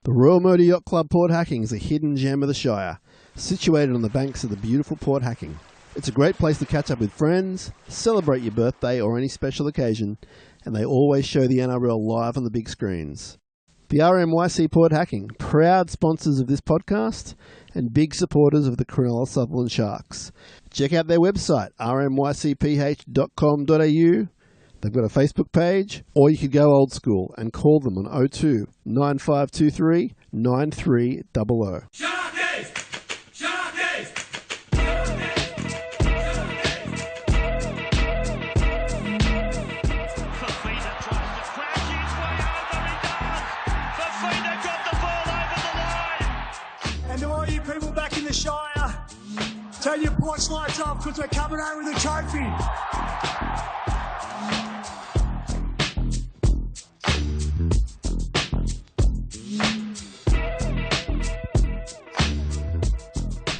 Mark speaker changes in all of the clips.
Speaker 1: The Royal Motor Yacht Club Port Hacking is a hidden gem of the Shire, situated on the banks of the beautiful Port Hacking. It's a great place to catch up with friends, celebrate your birthday or any special occasion, and they always show the NRL live on the big screens. The RMYC Port Hacking, proud sponsors of this podcast and big supporters of the Cronulla Sharks. Check out their website, rmycph.com.au. They've got a Facebook page, or you could go old school and call them on 02 9523 9300.
Speaker 2: SharkCast! SharkCast! Fafita tries to crash his way over, he does! Fafita got the ball over the line!
Speaker 3: And to all you people back in the Shire, turn your porch lights off because we're coming home with a trophy.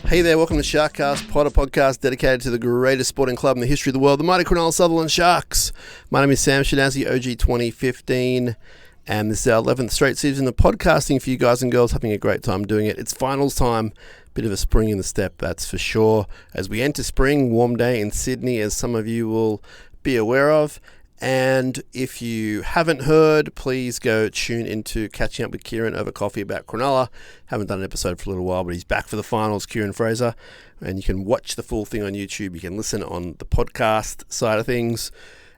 Speaker 1: Hey there, welcome to SharkCast, Potter podcast dedicated to the greatest sporting club in the history of the world, the mighty Cronulla Sharks. My name is Sam Shinazzi, OG 2015, and this is our 11th straight season of podcasting for you guys and girls, having a great time doing it. It's finals time, bit of a spring in the step, that's for sure. As we enter spring, warm day in Sydney, as some of you will be aware of. And if you haven't heard, please go tune into Catching Up with Kieran over coffee about Cronulla. Haven't done an episode for a little while, but he's back for the finals, Kieran Fraser. And you can watch the full thing on YouTube. You can listen on the podcast side of things.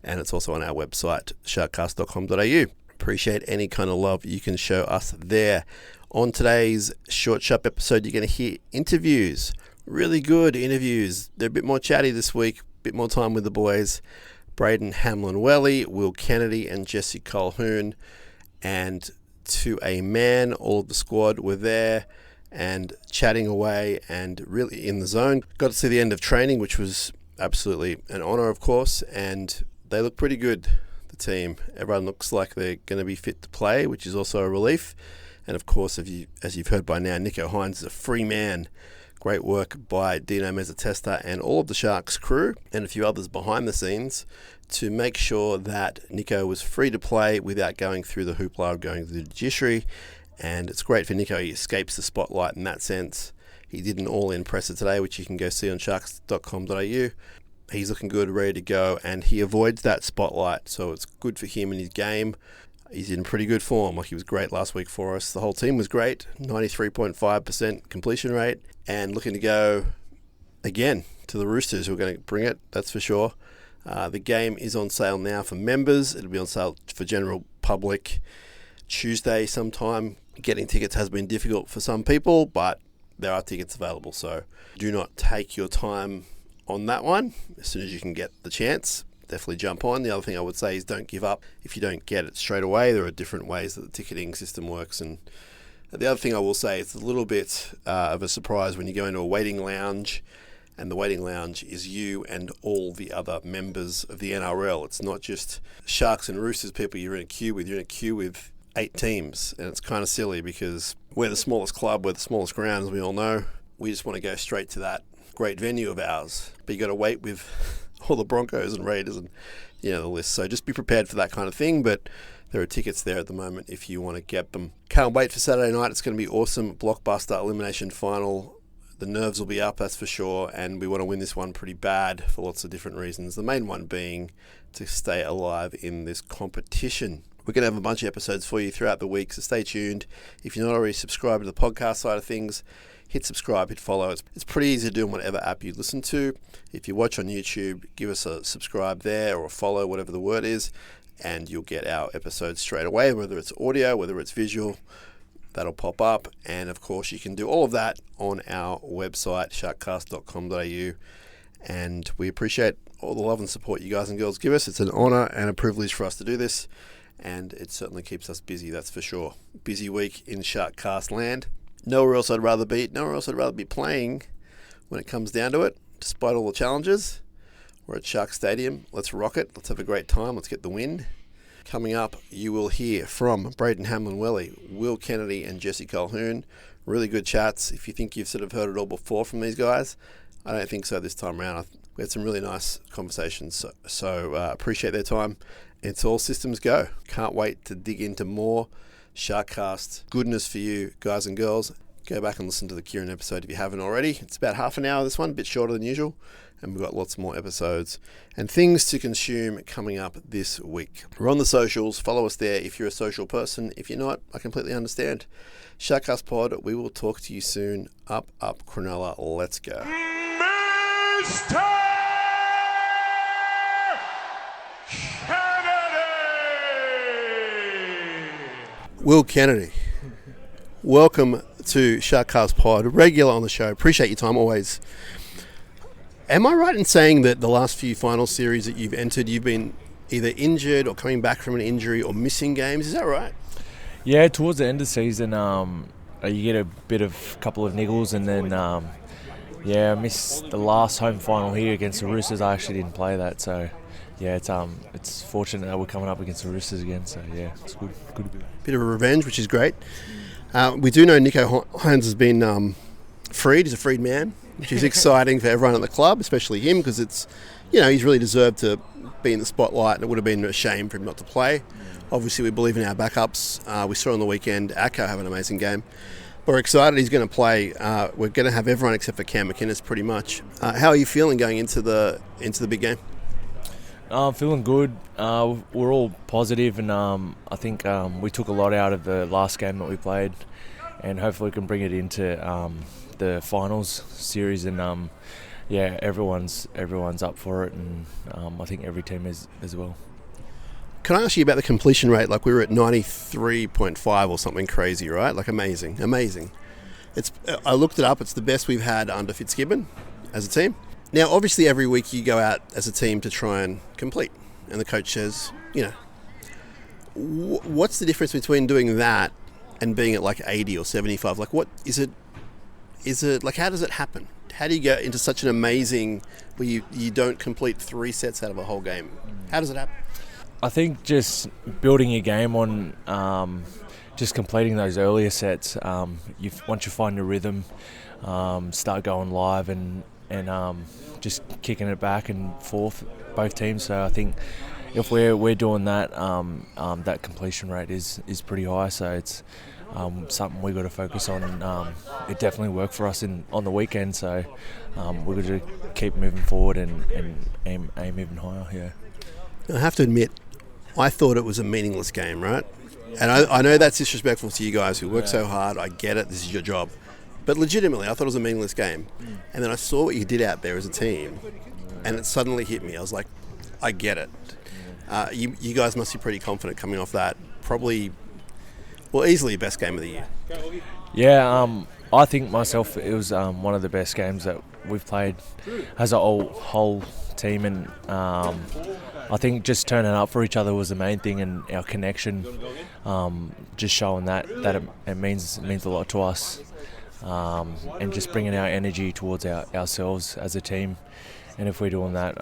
Speaker 1: And it's also on our website, sharkcast.com.au. Appreciate any kind of love you can show us there. On today's Short Sharp episode, you're going to hear interviews. Really good interviews. They're a bit more chatty this week, a bit more time with the boys. Braden Hamlin-Uele, Will Kennedy and Jesse Colquhoun, and to a man, all of the squad were there and chatting away and really in the zone. Got to see the end of training, which was absolutely an honour, of course, and they look pretty good, the team. Everyone looks like they're going to be fit to play, which is also a relief. And of course, as you've heard by now, Nico Hines is a free man. Great work by Dino Mezzatesta and all of the Sharks crew and a few others behind the scenes to make sure that Nico was free to play without going through the hoopla of going to the judiciary. And it's great for Nico. He escapes the spotlight in that sense. He did an all-in presser today, which you can go see on sharks.com.au. He's looking good, ready to go, and he avoids that spotlight. So it's good for him in his game. He's in pretty good form. Like, he was great last week for us. The whole team was great. 93.5% completion rate. And looking to go again to the Roosters, who are going to bring it, that's for sure. The game is on sale now for members. It'll be on sale for general public Tuesday sometime. Getting tickets has been difficult for some people, but there are tickets available. So do not take your time on that one. As soon as you can get the chance, definitely jump on. The other thing I would say is don't give up if you don't get it straight away. There are different ways that the ticketing system works. And the other thing I will say, it's a little bit of a surprise when you go into a waiting lounge, and the waiting lounge is you and all the other members of the NRL. It's not just Sharks and Roosters people you're in a queue with. You're in a queue with 8 teams, and it's kind of silly because we're the smallest club, we're the smallest ground, as we all know. We just want to go straight to that great venue of ours, but you got to wait with all the Broncos and Raiders and the list. So just be prepared for that kind of thing, but there are tickets there at the moment if you want to get them. Can't wait for Saturday night. It's going to be awesome. Blockbuster Elimination Final. The nerves will be up, that's for sure, and we want to win this one pretty bad for lots of different reasons. The main one being to stay alive in this competition. We're going to have a bunch of episodes for you throughout the week, so stay tuned. If you're not already subscribed to the podcast side of things, hit subscribe, hit follow. It's pretty easy to do on whatever app you listen to. If you watch on YouTube, give us a subscribe there or a follow, whatever the word is, and you'll get our episodes straight away, whether it's audio, whether it's visual. That'll pop up. And of course, you can do all of that on our website, sharkcast.com.au. And we appreciate all the love and support you guys and girls give us. It's an honour and a privilege for us to do this. And it certainly keeps us busy, that's for sure. Busy week in SharkCast land. Nowhere else I'd rather be. Nowhere else I'd rather be playing when it comes down to it, despite all the challenges. We're at Shark Stadium. Let's rock it. Let's have a great time. Let's get the win. Coming up, you will hear from Braden Hamlin-Uele, Will Kennedy and Jesse Colquhoun. Really good chats. If you think you've sort of heard it all before from these guys, I don't think so this time around. We had some really nice conversations, so appreciate their time. It's all systems go. Can't wait to dig into more SharkCast goodness for you guys and girls. Go back and listen to the Kieran episode if you haven't already. It's about half an hour, this one, a bit shorter than usual. And we've got lots more episodes and things to consume coming up this week. We're on the socials. Follow us there if you're a social person. If you're not, I completely understand. SharkCast Pod, we will talk to you soon. Up, Cronulla. Let's go.
Speaker 2: Mr.
Speaker 1: Will Kennedy, welcome to SharkCast Pod, regular on the show. Appreciate your time always. Am I right in saying that the last few final series that you've entered, you've been either injured or coming back from an injury or missing games? Is that right?
Speaker 4: Yeah, towards the end of the season, you get a couple of niggles, and then I missed the last home final here against the Roosters. I actually didn't play that, so yeah, it's fortunate that we're coming up against the Roosters again. So yeah, it's good.
Speaker 1: Bit of a revenge, which is great. We do know Nico Hines has been freed. He's a freed man, which is exciting for everyone at the club, especially him, because it's, he's really deserved to be in the spotlight, and it would have been a shame for him not to play. Obviously, we believe in our backups. We saw on the weekend Acco have an amazing game. But we're excited he's going to play. We're going to have everyone except for Cam McInnes pretty much. How are you feeling going into the big game?
Speaker 4: I'm feeling good. We're all positive, and I think we took a lot out of the last game that we played, and hopefully we can bring it into the finals series. And everyone's up for it, and I think every team is as well.
Speaker 1: Can I ask you about the completion rate? Like, we were at 93.5 or something crazy, right? Like, amazing. I looked it up. It's the best we've had under Fitzgibbon as a team. Now, obviously, every week you go out as a team to try and complete. And the coach says, what's the difference between doing that and being at like 80 or 75? Like, what is it? Like, how does it happen? How do you get into such an amazing, where you don't complete 3 sets out of a whole game? How does it happen?
Speaker 4: I think just building your game on just completing those earlier sets. Once you find your rhythm, start going live and just kicking it back and forth, both teams. So I think if we're doing that, that completion rate is pretty high. So it's something we got to focus on. It definitely worked for us on the weekend. So we're going to keep moving forward and aim even higher. Yeah.
Speaker 1: I have to admit, I thought it was a meaningless game, right? And I know that's disrespectful to you guys who work so hard. I get it. This is your job. But legitimately, I thought it was a meaningless game. And then I saw what you did out there as a team, and it suddenly hit me. I was like, I get it. You guys must be pretty confident coming off that. Probably, easily your best game of the year.
Speaker 4: Yeah, I think myself it was one of the best games that we've played as a whole team, and I think just turning up for each other was the main thing, and our connection, just showing that it means a lot to us, and just bringing our energy towards ourselves as a team. And if we're doing that,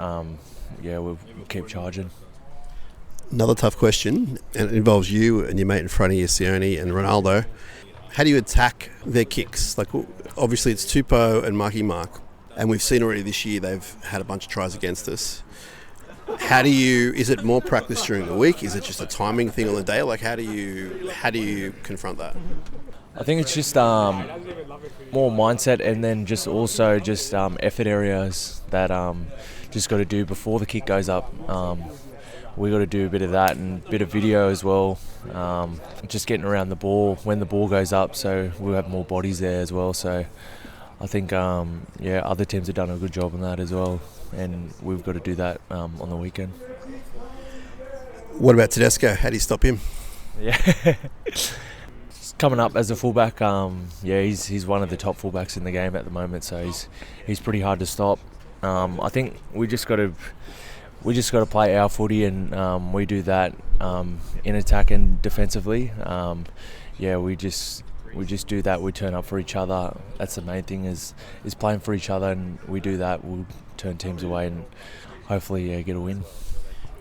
Speaker 4: we'll keep charging.
Speaker 1: Another tough question, and it involves you and your mate in front of you, Sione and Ronaldo. How do you attack their kicks? Like, obviously it's Tupou and Marky Mark, and we've seen already this year they've had a bunch of tries against us. Is it more practice during the week? Is it just a timing thing on the day? Like, how do you confront that?
Speaker 4: I think it's just more mindset, and then just also just effort areas that just got to do before the kick goes up. We got to do a bit of that and a bit of video as well. Just getting around the ball when the ball goes up, so we'll have more bodies there as well. So I think other teams have done a good job on that as well, and we've got to do that on the weekend.
Speaker 1: What about Tedesco? How do you stop him?
Speaker 4: Yeah. Coming up as a fullback, he's one of the top fullbacks in the game at the moment, so he's pretty hard to stop. I think we just got to play our footy, and we do that in attack and defensively. We just do that. We turn up for each other. That's the main thing is playing for each other, and we do that. We'll turn teams away and hopefully get a win.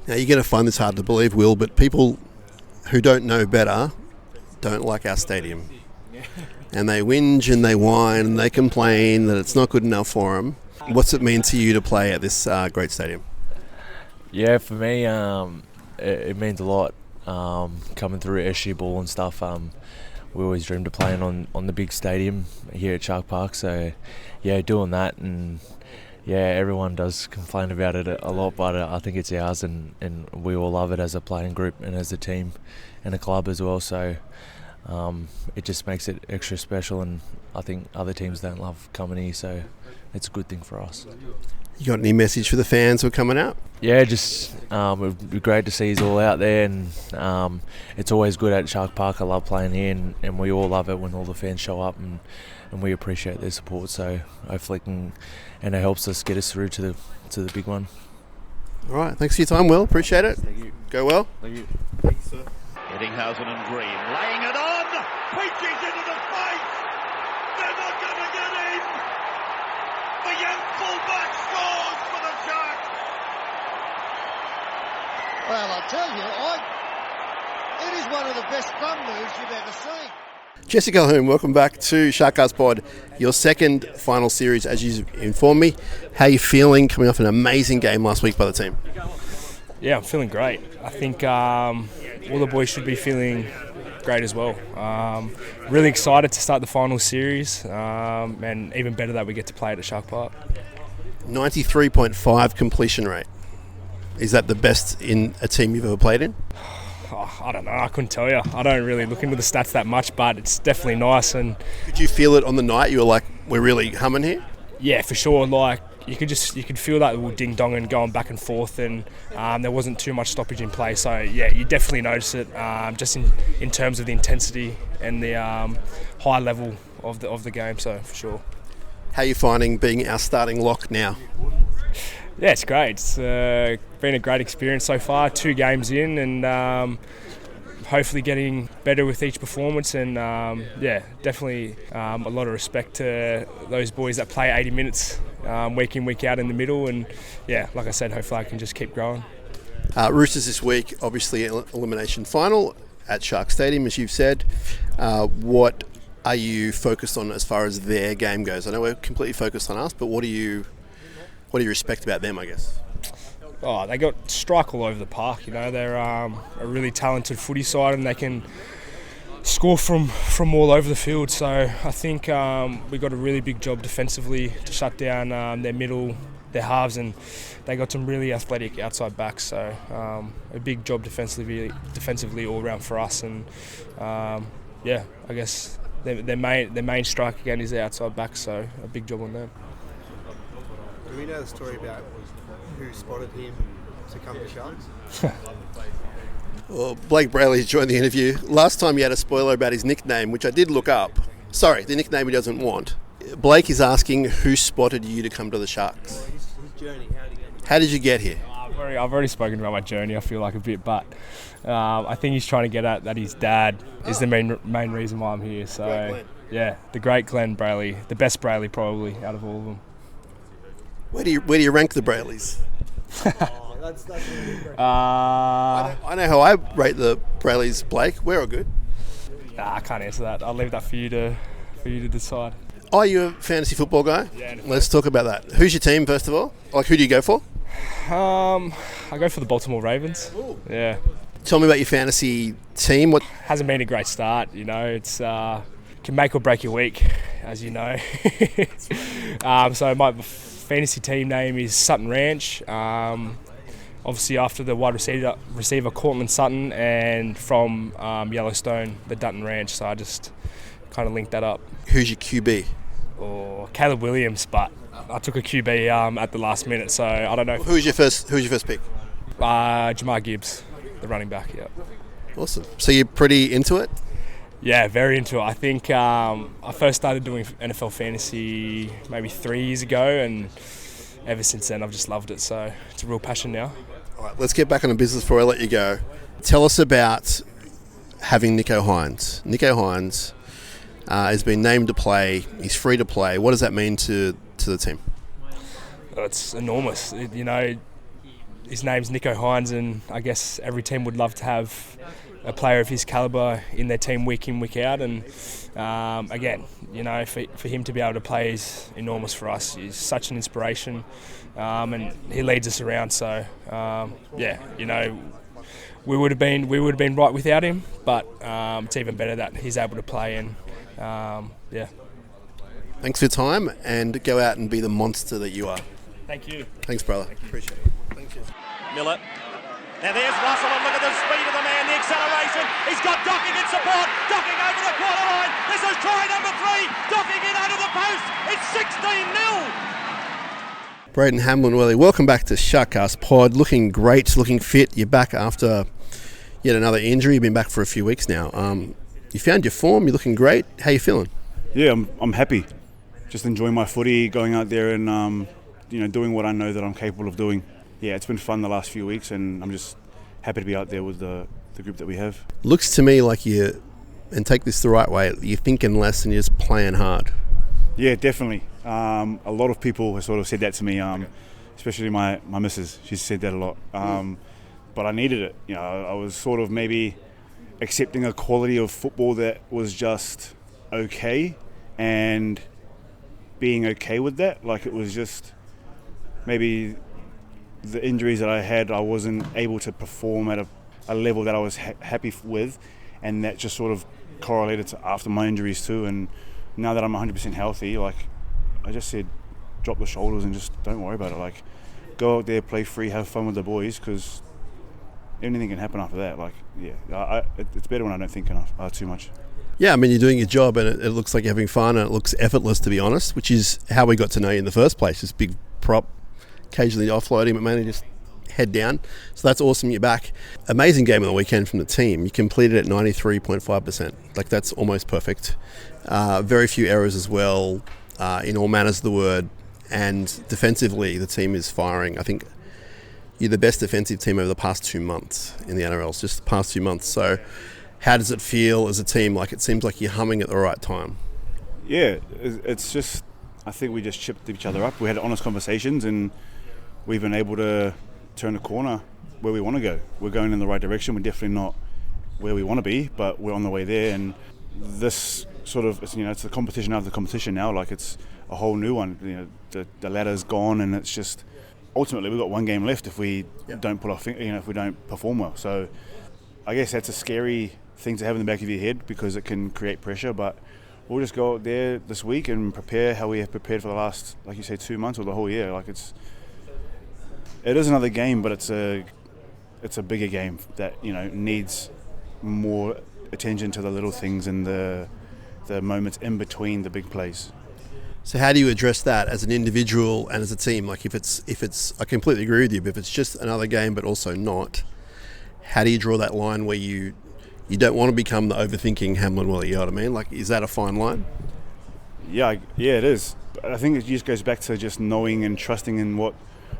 Speaker 1: Now, you're going to find this hard to believe, Will, but people who don't know better don't like our stadium. And they whinge and they whine and they complain that it's not good enough for them. What's it mean to you to play at this great stadium?
Speaker 4: Yeah, for me, it means a lot coming through SG Ball and stuff. We always dreamed of playing on the big stadium here at Shark Park, so yeah, doing that, and yeah, everyone does complain about it a lot, but I think it's ours, and we all love it as a playing group and as a team and a club as well, so it just makes it extra special, and I think other teams don't love coming here, so it's a good thing for us.
Speaker 1: You got any message for the fans who are coming out?
Speaker 4: Yeah, just it would be great to see us all out there, and it's always good at Shark Park. I love playing here, and we all love it when all the fans show up, and we appreciate their support. So hopefully, it helps us get us through to the big one.
Speaker 1: All right, thanks for your time, Will. Appreciate it.
Speaker 4: Thank you.
Speaker 1: Go well.
Speaker 4: Thank you.
Speaker 1: Thanks, sir.
Speaker 2: Eddinghausen and Green laying it on. Peaches into the face. They're not going to get in. The young fullback scores for the Sharks.
Speaker 5: Well, I'll tell you, it is one of the best scrum moves you've ever seen.
Speaker 1: Jesse Colquhoun, welcome back to SharkCast Pod, your second final series, as you informed me. How are you feeling coming off an amazing game last week by the team?
Speaker 6: Yeah, I'm feeling great. I think all the boys should be feeling great as well. Really excited to start the final series, and even better that we get to play it at Shark Park.
Speaker 1: 93.5 completion rate. Is that the best in a team you've ever played in?
Speaker 6: Oh, I don't know, I couldn't tell you. I don't really look into the stats that much, but it's definitely nice. And
Speaker 1: Did you feel it on the night? You were like, we're really humming here?
Speaker 6: yeah, for sure. Like you could feel that little ding dong and going back and forth, and there wasn't too much stoppage in play. So yeah, you definitely notice it, just in terms of the intensity and the high level of the game. So for sure.
Speaker 1: How are you finding being our starting lock now?
Speaker 6: Yeah, it's great. It's been a great experience so far. 2 games in, and hopefully getting better with each performance. And yeah, definitely a lot of respect to those boys that play 80 minutes week in, week out in the middle. And yeah, like I said, hopefully I can just keep growing.
Speaker 1: Roosters this week, obviously Elimination Final at Shark Stadium, as you've said. What are you focused on as far as their game goes? I know we're completely focused on us, but what do you respect about them, I guess?
Speaker 6: Oh, they got strike all over the park. You know, they're a really talented footy side, and they can score from all over the field. So I think we got a really big job defensively to shut down their middle, their halves, and they got some really athletic outside backs. So a big job defensively all around for us. And yeah, I guess their main strike again is their outside backs. So a big job on them.
Speaker 7: Do we know the story about who spotted him to come to Sharks?
Speaker 1: Well, Blake Brayley's joined the interview. Last time you had a spoiler about his nickname, which I did look up. Sorry, the nickname he doesn't want. Blake is asking who spotted you to come to the Sharks.
Speaker 7: His journey,
Speaker 1: How did you get here?
Speaker 6: I've already spoken about my journey, I feel like, a bit, but I think he's trying to get at that his dad is the main reason why I'm here. So yeah, the great Glenn Brayley, the best Brayley probably out of all of them.
Speaker 1: Where do you rank the Brayleys?
Speaker 7: That's really great.
Speaker 1: I know how I rate the Brayleys, Blake. We're all good.
Speaker 6: I can't answer that. I'll leave that for you to decide.
Speaker 1: Are you a fantasy football guy?
Speaker 6: Yeah.
Speaker 1: Let's talk about that. Who's your team, first of all? Like, who do you go for?
Speaker 6: I go for the Baltimore Ravens.
Speaker 1: Ooh.
Speaker 6: Yeah.
Speaker 1: Tell me about your fantasy team. What?
Speaker 6: Hasn't been a great start, you know. It's can make or break your week, as you know. So my fantasy team name is Sutton Ranch. Obviously after the wide receiver Cortland Sutton, and from Yellowstone, the Dutton Ranch. So I just kind of linked that up.
Speaker 1: Who's your QB?
Speaker 6: Or Caleb Williams, but I took a QB at the last minute, so I don't know.
Speaker 1: Who's your first pick?
Speaker 6: Jamar Gibbs, the running back. Yeah.
Speaker 1: Awesome. So you're pretty into it?
Speaker 6: Yeah, very into it. I think I first started doing NFL fantasy maybe 3 years ago, and ever since then I've just loved it. So it's a real passion now.
Speaker 1: All right, let's get back on the business before I let you go. Tell us about having Nicho Hynes. Nicho Hynes has been named to play. He's free to play. What does that mean to the team?
Speaker 6: It's enormous. You know, his name's Nicho Hynes, and I guess every team would love to have a player of his calibre in their team week in, week out. And again, you know, for him to be able to play is enormous for us. He's such an inspiration, and he leads us around. So yeah, you know, we would have been right without him. But it's even better that he's able to play, and yeah.
Speaker 1: Thanks for your time, and go out and be the monster that you are.
Speaker 6: Thank you.
Speaker 1: Thanks, brother. Appreciate it. Thank you.
Speaker 2: Miller. Now there's Russell, and look at the speed of the man, the acceleration. He's got Docking in support. Docking over the quarter line. This is try number 3. Docking in under the post. It's 16-0.
Speaker 1: Braden Hamlin-Uele, welcome back to SharkCast Pod. Looking great, looking fit. You're back after yet another injury. You've been back for a few weeks now. You found your form. You're looking great. How you feeling?
Speaker 8: Yeah, I'm happy. Just enjoying my footy, going out there and doing what I know that I'm capable of doing. Yeah, it's been fun the last few weeks, and I'm just happy to be out there with the group that we have.
Speaker 1: Looks to me like you, and take this the right way, you're thinking less and you're just playing hard.
Speaker 8: Yeah, definitely. A lot of people have sort of said that to me, especially my missus. She's said that a lot. But I needed it. I was sort of maybe accepting a quality of football that was just okay, and being okay with that. Like, it was just maybe the injuries that I had, I wasn't able to perform at a level that I was happy with, and that just sort of correlated to after my injuries too. And now that I'm 100% healthy, like, I just said, drop the shoulders and just don't worry about it. Like, go out there, play free, have fun with the boys, because anything can happen after that. Like, yeah, it's better when I don't think enough too much.
Speaker 1: Yeah, I mean, you're doing your job, and it looks like you're having fun, and it looks effortless, to be honest, which is how we got to know you in the first place. This big prop, occasionally offloading, but mainly just head down. So that's awesome. You're back. Amazing game on the weekend from the team. You completed at 93.5%. Like, that's almost perfect. Very few errors as well, in all manners of the word. And defensively, the team is firing. I think you're the best defensive team over the past 2 months in the NRL. Just the past 2 months. So how does it feel as a team? Like, it seems like you're humming at the right time.
Speaker 8: Yeah, it's just, I think we just chipped each other up. We had honest conversations, and we've been able to turn the corner where we want to go. We're going in the right direction. We're definitely not where we want to be, but we're on the way there. And this sort of, it's the competition after the competition now. Like, it's a whole new one. The ladder's gone, and it's just, ultimately we've got one game left if we don't pull off, if we don't perform well. So I guess that's a scary thing to have in the back of your head, because it can create pressure. But we'll just go out there this week and prepare how we have prepared for the last, like you say, 2 months or the whole year. Like, it is another game, but it's a bigger game that needs more attention to the little things and the moments in between the big plays.
Speaker 1: So how do you address that as an individual and as a team? Like, if it's, I completely agree with you, but if it's just another game but also not, how do you draw that line where you don't want to become the overthinking Hamlin-Uele, you know what I mean? Like, is that a fine line?
Speaker 8: Yeah, it is. But I think it just goes back to just knowing and trusting in what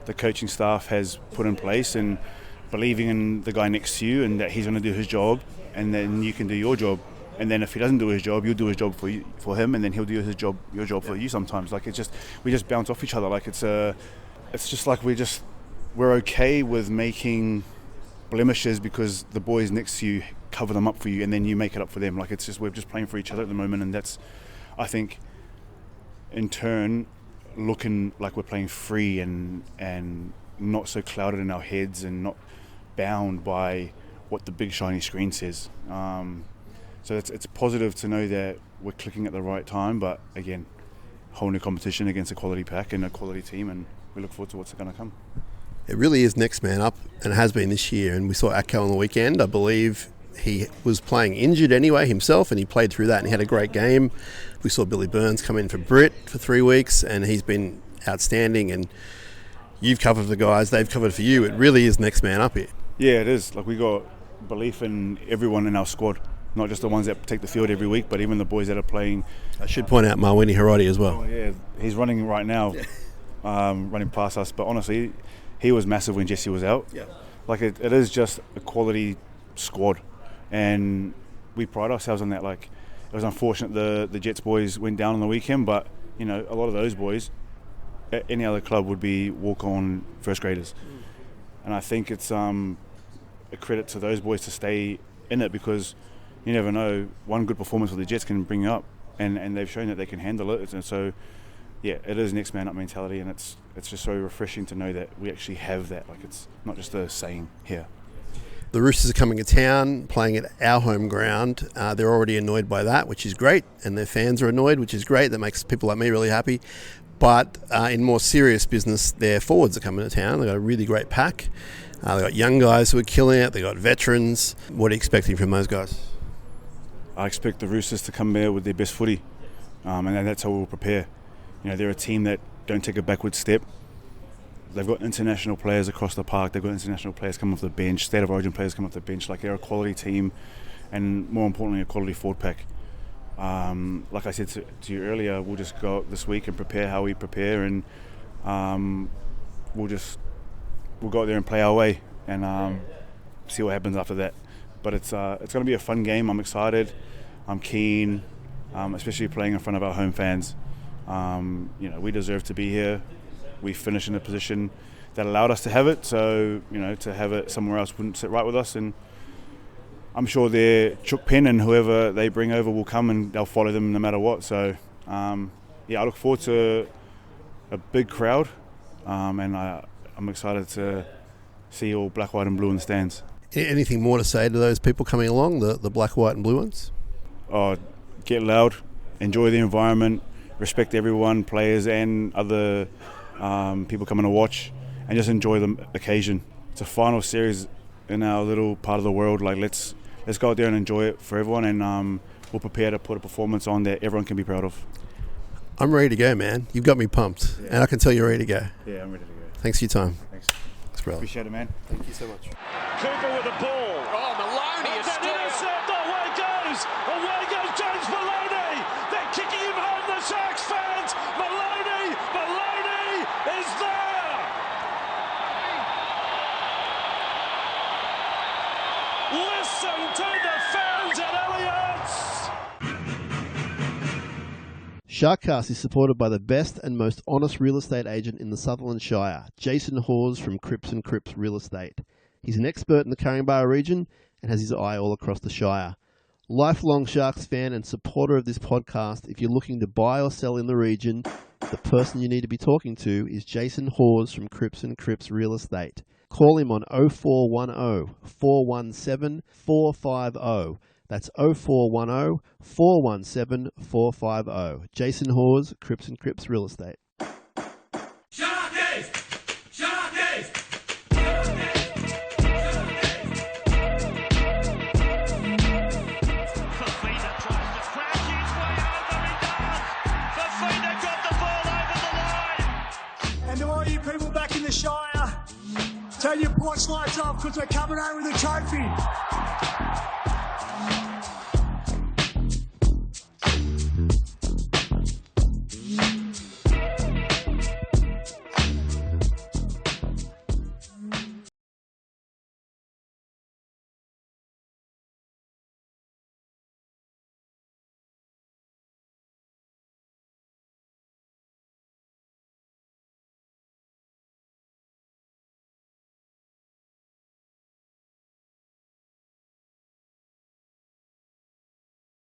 Speaker 8: the coaching staff has put in place, and believing in the guy next to you, and that he's going to do his job, and then you can do your job. And then if he doesn't do his job, you'll do his job for him, and then he'll do your job for you sometimes. Like, we just bounce off each other. Like, it's just like we're okay with making blemishes because the boys next to you cover them up for you, and then you make it up for them. Like, we're just playing for each other at the moment, and that's, I think, in turn, looking like we're playing free and not so clouded in our heads and not bound by what the big shiny screen says. So it's positive to know that we're clicking at the right time, but again, whole new competition against a quality pack and a quality team, and we look forward to what's going to come.
Speaker 1: It really is next man up, and it has been this year. And we saw Atco on the weekend. I believe he was playing injured anyway himself, and he played through that and he had a great game. We saw Billy Burns come in for Britt for 3 weeks, and he's been outstanding. And you've covered the guys, they've covered for you. It really is next man up here.
Speaker 8: Yeah, it is. Like, we got belief in everyone in our squad, not just the ones that take the field every week, but even the boys that are playing.
Speaker 1: I should point out Mawini Hiroti as well.
Speaker 8: Oh, yeah, he's running right now, running past us. But honestly, he was massive when Jesse was out.
Speaker 1: Yeah.
Speaker 8: Like, it is just a quality squad, and we pride ourselves on that. Like, it was unfortunate the Jets boys went down on the weekend, but a lot of those boys at any other club would be walk-on first graders. And I think it's a credit to those boys to stay in it, because you never know, one good performance with the Jets can bring you up, and they've shown that they can handle it. And so, yeah, it is next man up mentality, and it's just so refreshing to know that we actually have that. Like, it's not just a saying here.
Speaker 1: The Roosters are coming to town, playing at our home ground. They're already annoyed by that, which is great, and their fans are annoyed, which is great. That makes people like me really happy. But in more serious business, their forwards are coming to town. They've got a really great pack. They've got young guys who are killing it. They've got veterans. What are you expecting from those guys?
Speaker 8: I expect the Roosters to come there with their best footy, and that's how we'll prepare. You know, they're a team that don't take a backward step. They've got international players across the park. They've got international players come off the bench, state of origin players come off the bench. Like, they're a quality team, and more importantly, a quality forward pack. Like I said to you earlier, we'll just go out this week and prepare how we prepare, and we'll go out there and play our way, and see what happens after that. But it's going to be a fun game. I'm excited. I'm keen, especially playing in front of our home fans. You know, we deserve to be here. We finished in a position that allowed us to have it, so, you know, to have it somewhere else wouldn't sit right with us. And I'm sure their Chook Pen and whoever they bring over will come, and they'll follow them no matter what. So, yeah, I look forward to a big crowd, and I'm excited to see all black, white and blue in the stands.
Speaker 1: Anything more to say to those people coming along, the black, white and blue ones?
Speaker 8: Oh, get loud, enjoy the environment, respect everyone, players and other people coming to watch, and just enjoy the occasion. It's a final series in our little part of the world. Like, let's go out there and enjoy it for everyone, and we'll prepare to put a performance on that everyone can be proud of.
Speaker 1: I'm ready to go, man. You've got me pumped, and I can tell you're ready to go.
Speaker 8: Yeah, I'm ready to go.
Speaker 1: Thanks for your time.
Speaker 8: Thanks.
Speaker 1: Thanks, brother.
Speaker 8: Appreciate it, man.
Speaker 1: Thank you so much.
Speaker 2: Cooper with the ball.
Speaker 9: Oh, Maloney is still
Speaker 2: Intercept. Away goes. Away goes James Maloney. They're kicking him home, the Sharks fans. Maloney is there. Listen to the fans at Elliot's.
Speaker 1: SharkCast is supported by the best and most honest real estate agent in the Sutherland Shire, Jason Hawes from Cripps & Cripps Real Estate. He's an expert in the Caringbah region and has his eye all across the Shire. Lifelong Sharks fan and supporter of this podcast, if you're looking to buy or sell in the region, the person you need to be talking to is Jason Hawes from Cripps & Cripps Real Estate. Call him on 0410 417 450. That's 0410 417 450. Jason Hawes, Cripps & Cripps Real Estate.
Speaker 2: Sharkies! Sharkies! Fafita tries to crash his way over. He does! Fafita got the ball over the line!
Speaker 3: And to all you people back in the Shire, turn your porch lights off because we're coming home with a trophy.